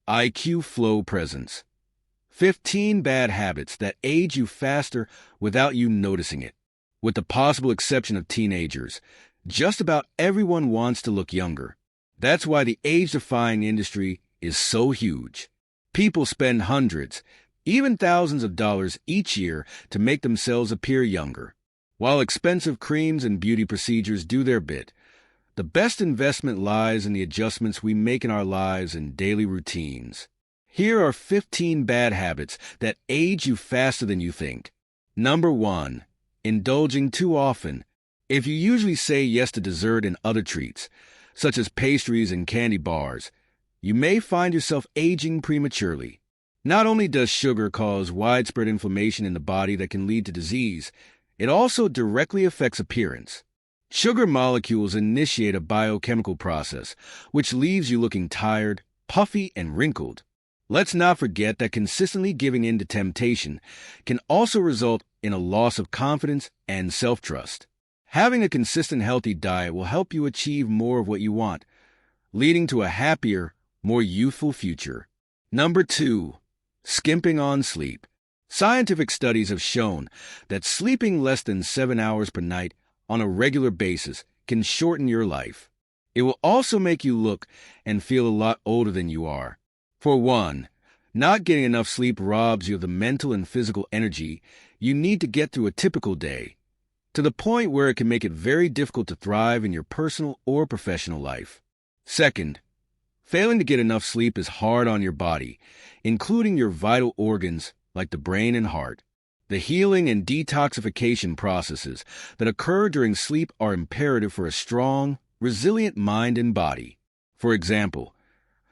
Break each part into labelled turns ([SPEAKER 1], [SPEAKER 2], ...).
[SPEAKER 1] IQ flow presence. 15 bad habits that age you faster without you noticing it. With the possible exception of teenagers, just about everyone wants to look younger. That's why the age-defying industry is so huge. People spend hundreds, even thousands of dollars each year to make themselves appear younger. While expensive creams and beauty procedures do their bit, the best investment lies in the adjustments we make in our lives and daily routines. Here are 15 bad habits that age you faster than you think. Number 1. Indulging too often. If you usually say yes to dessert and other treats, such as pastries and candy bars, you may find yourself aging prematurely. Not only does sugar cause widespread inflammation in the body that can lead to disease, it also directly affects appearance. Sugar molecules initiate a biochemical process, which leaves you looking tired, puffy, and wrinkled. Let's not forget that consistently giving in to temptation can also result in a loss of confidence and self-trust. Having a consistent healthy diet will help you achieve more of what you want, leading to a happier, more youthful future. Number 2. Skimping on sleep. Scientific studies have shown that sleeping less than 7 hours per night on a regular basis can shorten your life. It will also make you look and feel a lot older than you are. For one, not getting enough sleep robs you of the mental and physical energy you need to get through a typical day, to the point where it can make it very difficult to thrive in your personal or professional life. Second, failing to get enough sleep is hard on your body, including your vital organs like the brain and heart. The healing and detoxification processes that occur during sleep are imperative for a strong, resilient mind and body. For example,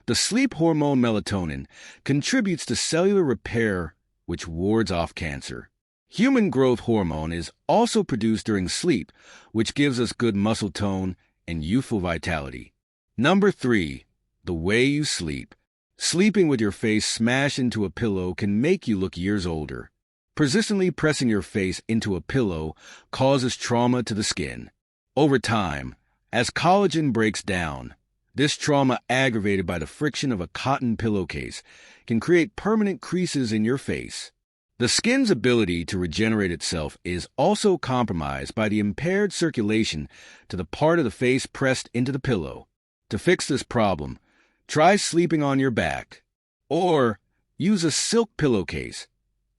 [SPEAKER 1] the sleep hormone melatonin contributes to cellular repair, which wards off cancer. Human growth hormone is also produced during sleep, which gives us good muscle tone and youthful vitality. Number 3. The way you sleep. Sleeping with your face smashed into a pillow can make you look years older. Persistently pressing your face into a pillow causes trauma to the skin. Over time, as collagen breaks down, this trauma, aggravated by the friction of a cotton pillowcase, can create permanent creases in your face. The skin's ability to regenerate itself is also compromised by the impaired circulation to the part of the face pressed into the pillow. To fix this problem, try sleeping on your back, or use a silk pillowcase.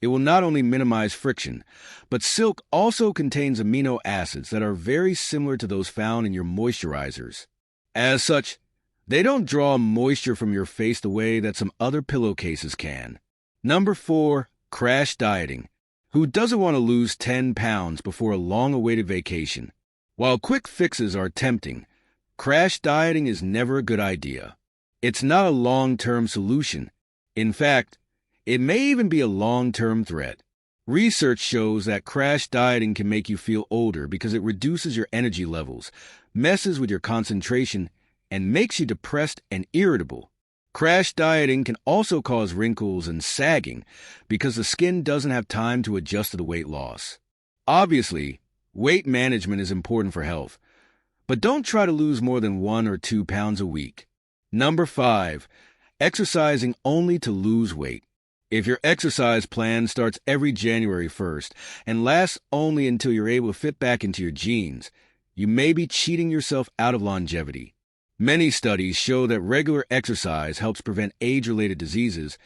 [SPEAKER 1] It will not only minimize friction, but silk also contains amino acids that are very similar to those found in your moisturizers. As such, they don't draw moisture from your face the way that some other pillowcases can. Number 4. Crash dieting. Who doesn't want to lose 10 pounds before a long-awaited vacation? While quick fixes are tempting, crash dieting is never a good idea. It's not a long-term solution. In fact, it may even be a long-term threat. Research shows that crash dieting can make you feel older because it reduces your energy levels, messes with your concentration, and makes you depressed and irritable. Crash dieting can also cause wrinkles and sagging because the skin doesn't have time to adjust to the weight loss. Obviously, weight management is important for health, but don't try to lose more than 1 or 2 pounds a week. Number 5. Exercising only to lose weight. If your exercise plan starts every January 1st and lasts only until you're able to fit back into your jeans, you may be cheating yourself out of longevity. Many studies show that regular exercise helps prevent age-related diseases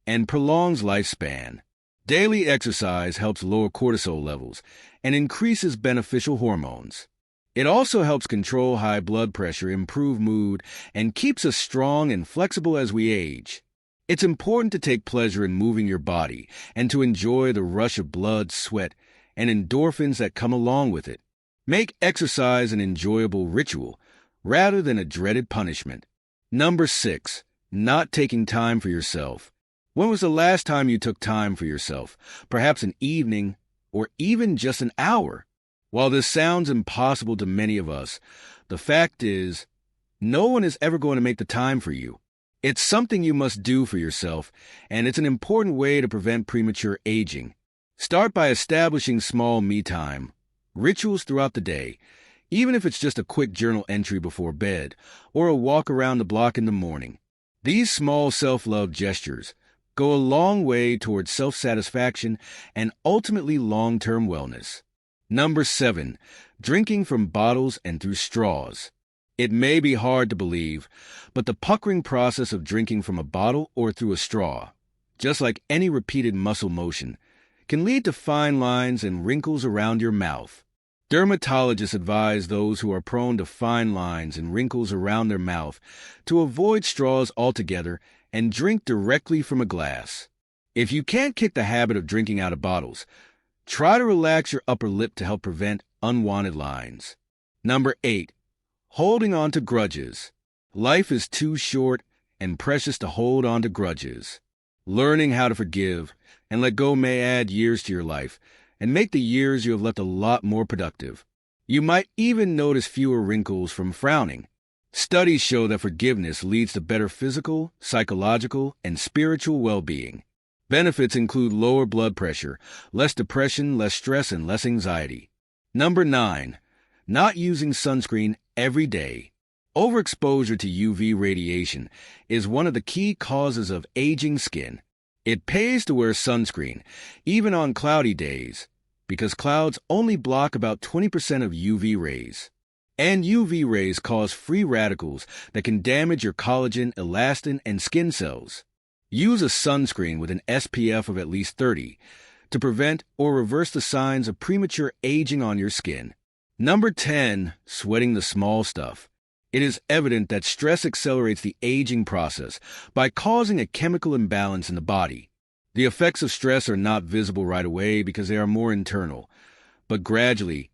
[SPEAKER 1] and prolongs lifespan. Daily exercise helps lower cortisol levels and increases beneficial hormones. It also helps control high blood pressure, improve mood, and keeps us strong and flexible as we age. It's important to take pleasure in moving your body and to enjoy the rush of blood, sweat, and endorphins that come along with it. Make exercise an enjoyable ritual rather than a dreaded punishment. Number 6. Not taking time for yourself. When was the last time you took time for yourself? Perhaps an evening or even just an hour. While this sounds impossible to many of us, the fact is, no one is ever going to make the time for you. It's something you must do for yourself, and it's an important way to prevent premature aging. Start by establishing small me time, rituals throughout the day, even if it's just a quick journal entry before bed or a walk around the block in the morning. These small self-love gestures go a long way towards self-satisfaction and ultimately long-term wellness. Number 7, drinking from bottles and through straws. It may be hard to believe, but the puckering process of drinking from a bottle or through a straw, just like any repeated muscle motion, can lead to fine lines and wrinkles around your mouth. Dermatologists advise those who are prone to fine lines and wrinkles around their mouth to avoid straws altogether and drink directly from a glass. If you can't kick the habit of drinking out of bottles, try to relax your upper lip to help prevent unwanted lines. Number 8, holding on to grudges. Life is too short and precious to hold on to grudges. Learning how to forgive and let go may add years to your life and make the years you have left a lot more productive. You might even notice fewer wrinkles from frowning. Studies show that forgiveness leads to better physical, psychological, and spiritual well-being. Benefits include lower blood pressure, less depression, less stress, and less anxiety. Number 9, not using sunscreen every day. Overexposure to UV radiation is one of the key causes of aging skin. It pays to wear sunscreen, even on cloudy days, because clouds only block about 20% of UV rays. And UV rays cause free radicals that can damage your collagen, elastin, and skin cells. Use a sunscreen with an SPF of at least 30 to prevent or reverse the signs of premature aging on your skin. Number 10, sweating the small stuff. It is evident that stress accelerates the aging process by causing a chemical imbalance in the body. The effects of stress are not visible right away because they are more internal, but gradually,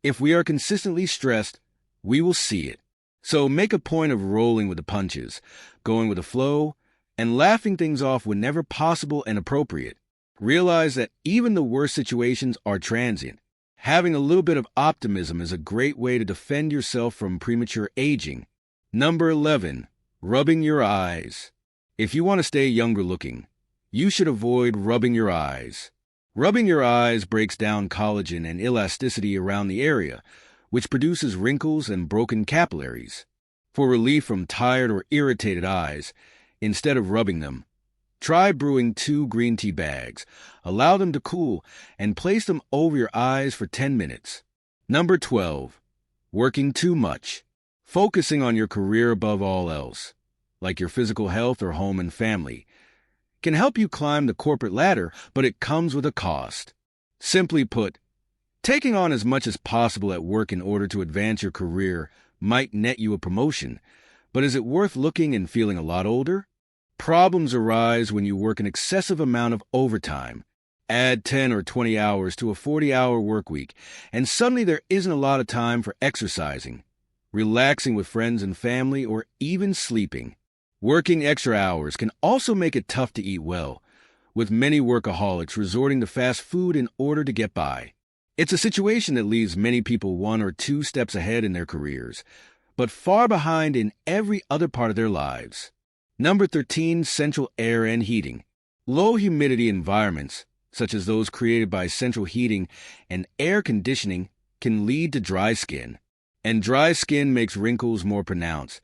[SPEAKER 1] if we are consistently stressed, we will see it. So make a point of rolling with the punches, going with the flow, and laughing things off whenever possible and appropriate. Realize that even the worst situations are transient. Having a little bit of optimism is a great way to defend yourself from premature aging. Number 11, rubbing your eyes. If you want to stay younger looking, you should avoid rubbing your eyes. Rubbing your eyes breaks down collagen and elasticity around the area, which produces wrinkles and broken capillaries. For relief from tired or irritated eyes, instead of rubbing them, try brewing 2 green tea bags, allow them to cool, and place them over your eyes for 10 minutes. Number 12, working too much. Focusing on your career above all else, like your physical health or home and family, can help you climb the corporate ladder, but it comes with a cost. Simply put, taking on as much as possible at work in order to advance your career might net you a promotion, but is it worth looking and feeling a lot older? Problems arise when you work an excessive amount of overtime. Add 10 or 20 hours to a 40-hour work week, and suddenly there isn't a lot of time for exercising, relaxing with friends and family, or even sleeping. Working extra hours can also make it tough to eat well, with many workaholics resorting to fast food in order to get by. It's a situation that leaves many people 1 or 2 steps ahead in their careers, but far behind in every other part of their lives. Number 13, central air and heating. Low humidity environments, such as those created by central heating and air conditioning, can lead to dry skin. And dry skin makes wrinkles more pronounced,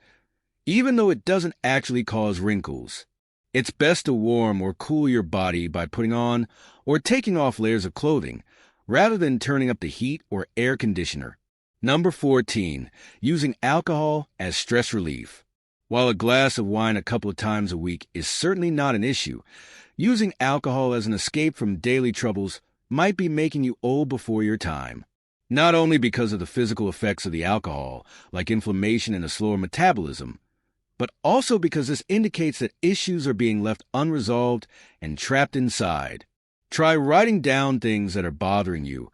[SPEAKER 1] even though it doesn't actually cause wrinkles. It's best to warm or cool your body by putting on or taking off layers of clothing, rather than turning up the heat or air conditioner. Number 14, using alcohol as stress relief. While a glass of wine a couple of times a week is certainly not an issue, using alcohol as an escape from daily troubles might be making you old before your time. Not only because of the physical effects of the alcohol, like inflammation and a slower metabolism, but also because this indicates that issues are being left unresolved and trapped inside. Try writing down things that are bothering you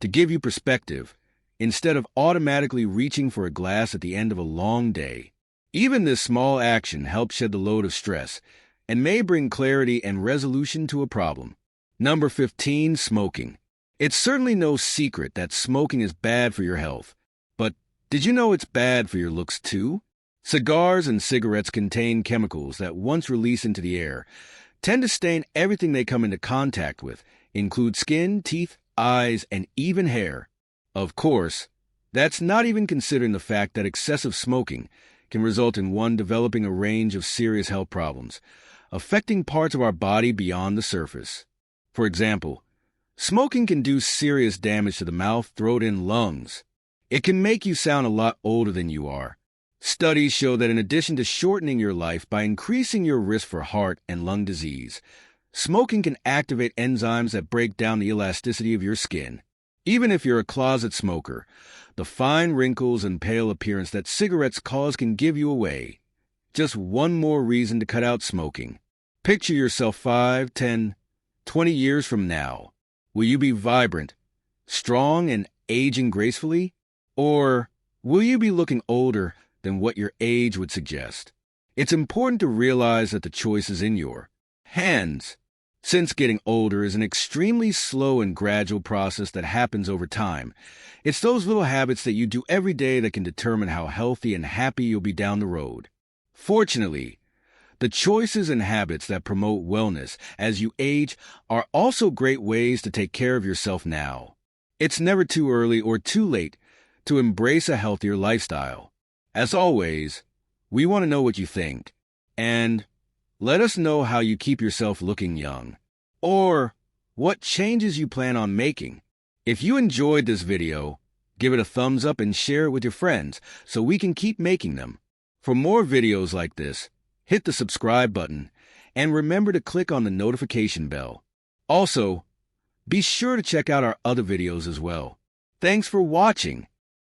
[SPEAKER 1] to give you perspective, instead of automatically reaching for a glass at the end of a long day. Even this small action helps shed the load of stress and may bring clarity and resolution to a problem. Number 15, smoking. It's certainly no secret that smoking is bad for your health, but did you know it's bad for your looks too? Cigars and cigarettes contain chemicals that, once released into the air, tend to stain everything they come into contact with, include skin, teeth, eyes, and even hair. Of course, that's not even considering the fact that excessive smoking can result in one developing a range of serious health problems, affecting parts of our body beyond the surface. For example, smoking can do serious damage to the mouth, throat, and lungs. It can make you sound a lot older than you are. Studies show that in addition to shortening your life by increasing your risk for heart and lung disease, smoking can activate enzymes that break down the elasticity of your skin. Even if you're a closet smoker, the fine wrinkles and pale appearance that cigarettes cause can give you away. Just one more reason to cut out smoking. Picture yourself 5, 10, 20 years from now. Will you be vibrant, strong, and aging gracefully? Or will you be looking older than what your age would suggest? It's important to realize that the choice is in your hands. Since getting older is an extremely slow and gradual process that happens over time, it's those little habits that you do every day that can determine how healthy and happy you'll be down the road. Fortunately, the choices and habits that promote wellness as you age are also great ways to take care of yourself now. It's never too early or too late to embrace a healthier lifestyle. As always, we want to know what you think, and let us know how you keep yourself looking young, or what changes you plan on making. If you enjoyed this video, give it a thumbs up and share it with your friends so we can keep making them. For more videos like this, hit the subscribe button and remember to click on the notification bell. Also, be sure to check out our other videos as well. Thanks for watching.